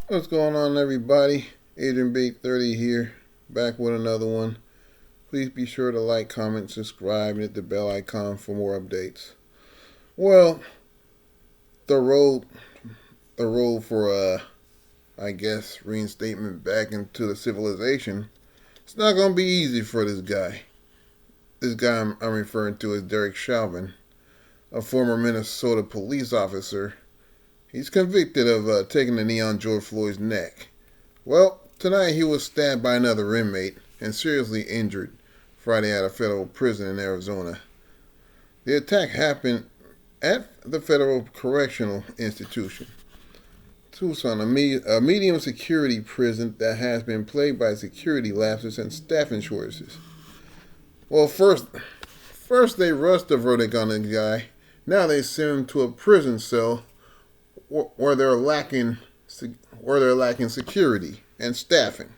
What's going on, everybody? Agent Bait 30 here, back with another one. Please be sure to like, comment, subscribe, and hit the bell icon for more updates. Well, the road, for I guess reinstatement back into the civilization, it's not gonna be easy for this guy. This guy I'm referring to is Derek Chauvin, a former Minnesota police officer. He's convicted of taking the knee on George Floyd's neck. Well, tonight he was stabbed by another inmate and seriously injured Friday at a federal prison in Arizona. The attack happened at the Federal Correctional Institution, Tucson, a medium security prison that has been plagued by security lapses and staffing shortages. Well, first they rushed the verdict on the guy. Now they send him to a prison cell where they're lacking security and staffing.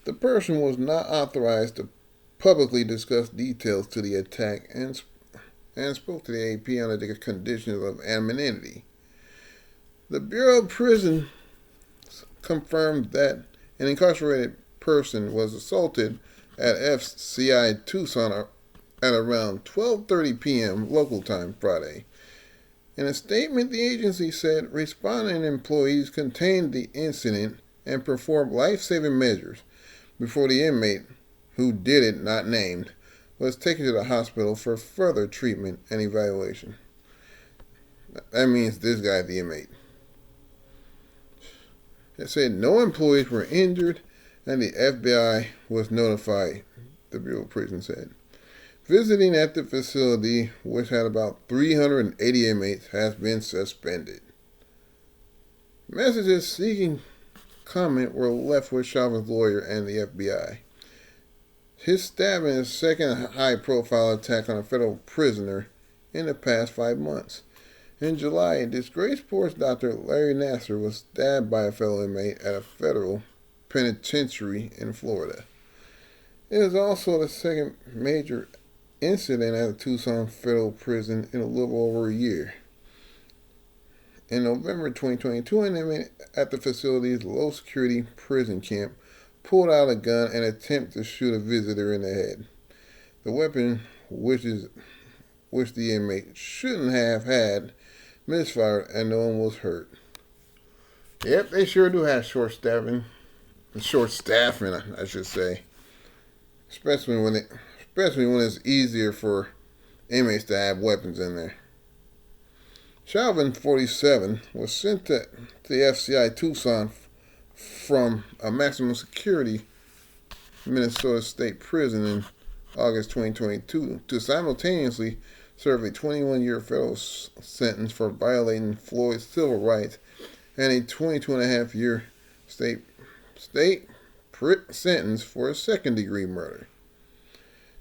The person was not authorized to publicly discuss details to the attack and spoke to the AP under the conditions of anonymity. The Bureau of Prisons confirmed that an incarcerated person was assaulted at FCI Tucson at around 12:30 p.m. local time Friday. In a statement, the agency said responding employees contained the incident and performed life-saving measures before the inmate, who did it not named, was taken to the hospital for further treatment and evaluation. That means this guy, the inmate. It said no employees were injured and the FBI was notified, the Bureau of Prisons said. Visiting at the facility, which had about 380 inmates, has been suspended. Messages seeking comment were left with Chauvin's lawyer and the FBI. His stabbing is the second high-profile attack on a federal prisoner in the past 5 months. In July, disgraced sports doctor Larry Nassar was stabbed by a fellow inmate at a federal penitentiary in Florida. It is also the second major incident at a Tucson federal prison in a little over a year. In November 2022, an inmate at the facility's low-security prison camp pulled out a gun and attempted to shoot a visitor in the head. The weapon, which the inmate shouldn't have had, misfired and no one was hurt. Yep, they sure do have short staffing, I should say, especially when it's easier for inmates to have weapons in there. Chauvin, 47, was sent to the FCI Tucson from a maximum security Minnesota State Prison in August 2022 to simultaneously serve a 21-year federal sentence for violating Floyd's civil rights and a 22.5-year state sentence for a second-degree murder.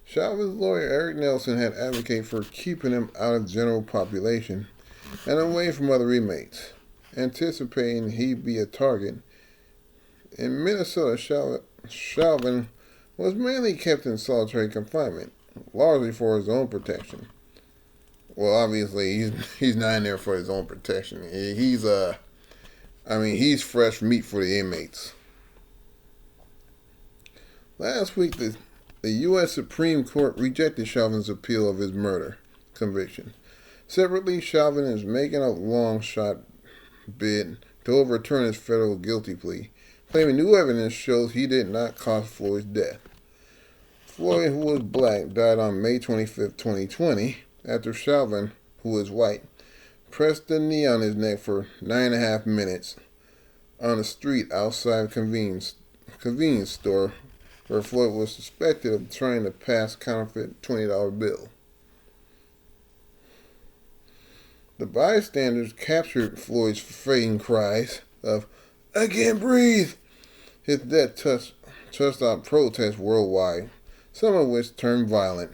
Chauvin's lawyer Eric Nelson had advocated for keeping him out of the general population and away from other inmates, anticipating he'd be a target. In Minnesota, Chauvin was mainly kept in solitary confinement, largely for his own protection. Well, obviously, he's not in there for his own protection. He's fresh meat for the inmates. Last week, the U.S. Supreme Court rejected Chauvin's appeal of his murder conviction. Separately, Chauvin is making a long-shot bid to overturn his federal guilty plea, claiming new evidence shows he did not cause Floyd's death. Floyd, who was black, died on May 25, 2020, after Chauvin, who is white, pressed the knee on his neck for 9.5 minutes on a street outside a convenience store where Floyd was suspected of trying to pass a counterfeit $20 bill. The bystanders captured Floyd's faint cries of, "I can't breathe!" His death touched on protests worldwide, some of which turned violent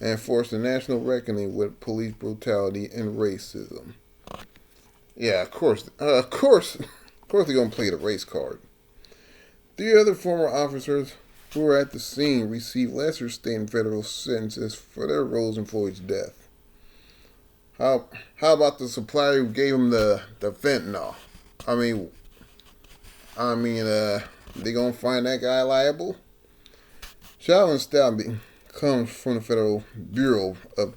and forced a national reckoning with police brutality and racism. Yeah, of course they're gonna play the race card. 3 other former officers who were at the scene received lesser state and federal sentences for their roles in Floyd's death. How about the supplier who gave him the fentanyl? I mean, I mean, they gonna find that guy liable? Chauvin St comes from the Federal Bureau of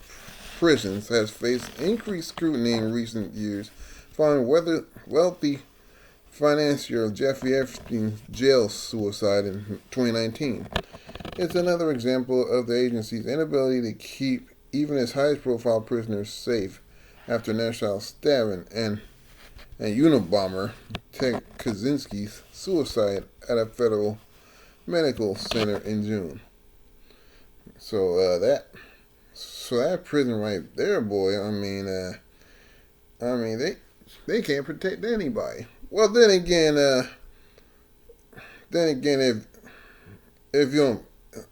Prisons, has faced increased scrutiny in recent years, following wealthy financier Jeffrey Epstein's jail suicide in 2019. It's another example of the agency's inability to keep even its highest profile prisoners safe after national stabbing and Unabomber Ted Kaczynski's suicide at a federal medical center in June. So that prison right there, boy. They can't protect anybody. Well, then again, if you don't,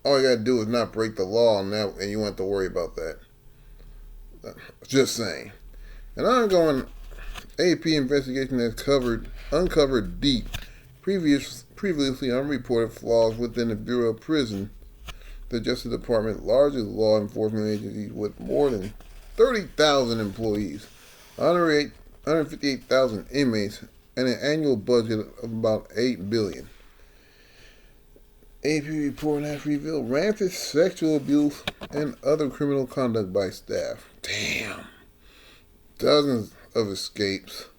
all you gotta do is not break the law, and you want to worry about that. Just saying. An ongoing AP investigation has uncovered deep, previously unreported flaws within the Bureau of Prison, the Justice Department's largest law enforcement agency with more than 30,000 employees, 158,000 inmates, and an annual budget of about $8 billion. AP report has revealed rampant sexual abuse and other criminal conduct by staff. Damn. Dozens of escapes,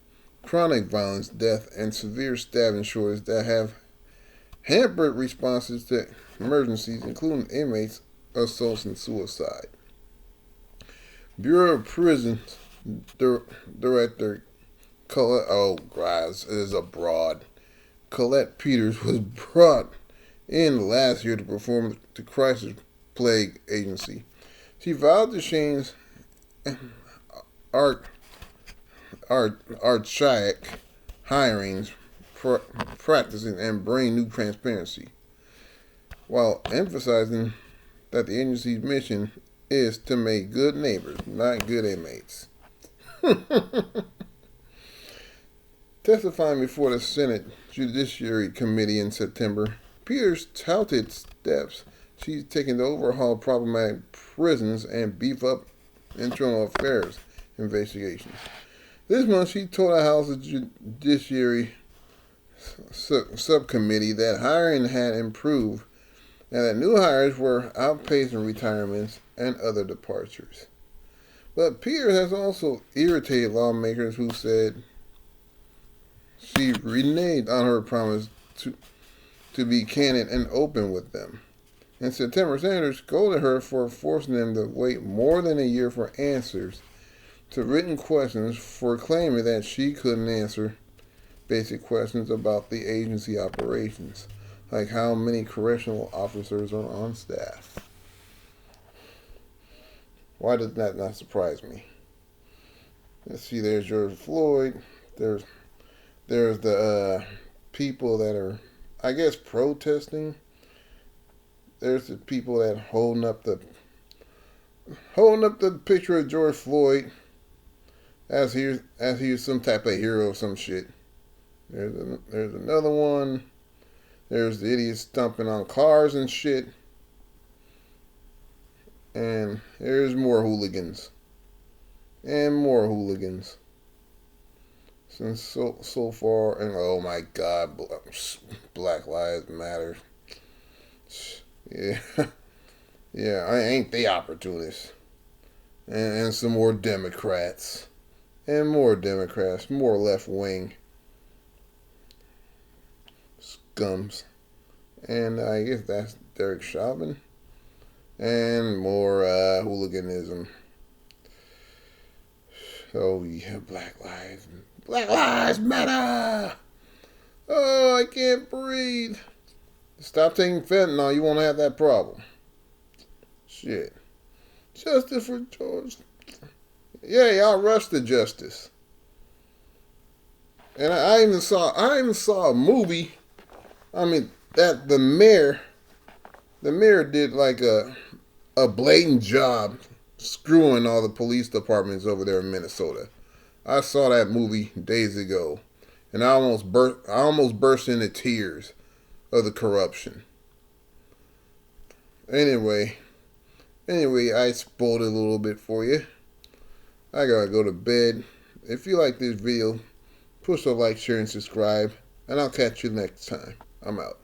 chronic violence, death, and severe staffing shortages that have hampered responses to emergencies, including inmates, assaults, and suicide. Bureau of Prisons Director Colette, Colette Peters was brought in last year to perform the crisis plague agency. She vowed to change archaic hirings, practices, and bring new transparency, while emphasizing that the agency's mission is to make good neighbors, not good inmates. Testifying before the Senate Judiciary Committee in September, Peters touted steps she's taken to overhaul problematic prisons and beef up internal affairs investigations. This month, she told the House Judiciary Subcommittee that hiring had improved and that new hires were outpacing retirements and other departures. But Peters has also irritated lawmakers who said she reneged on her promise to be candid and open with them. In September, senators scolded her for forcing them to wait more than a year for answers to written questions, for claiming that she couldn't answer basic questions about the agency operations, like how many correctional officers are on staff. Why does that not surprise me? Let's see, there's George Floyd, there's the people that are, I guess, protesting. There's the people that holding up the picture of George Floyd as he was some type of hero or some shit. There's another one. There's the idiots stomping on cars and shit. And there's more hooligans. And more hooligans. Since so far, and oh my God, Black Lives Matter. Yeah, yeah, I ain't the opportunist. And some more Democrats. And more Democrats, more left wing scums. And I guess that's Derek Chauvin. And more hooliganism. Oh yeah, Black Lives Matter! Oh, I can't breathe. Stop taking fentanyl, you won't have that problem. Shit. Justice for George. Yeah, y'all rushed the justice. And I even saw a movie. I mean, that the mayor did like a blatant job screwing all the police departments over there in Minnesota. I saw that movie days ago, and I almost burst into tears of the corruption. Anyway, I spoiled it a little bit for you. I gotta go to bed. If you like this video, push a like, share, and subscribe. And I'll catch you next time. I'm out.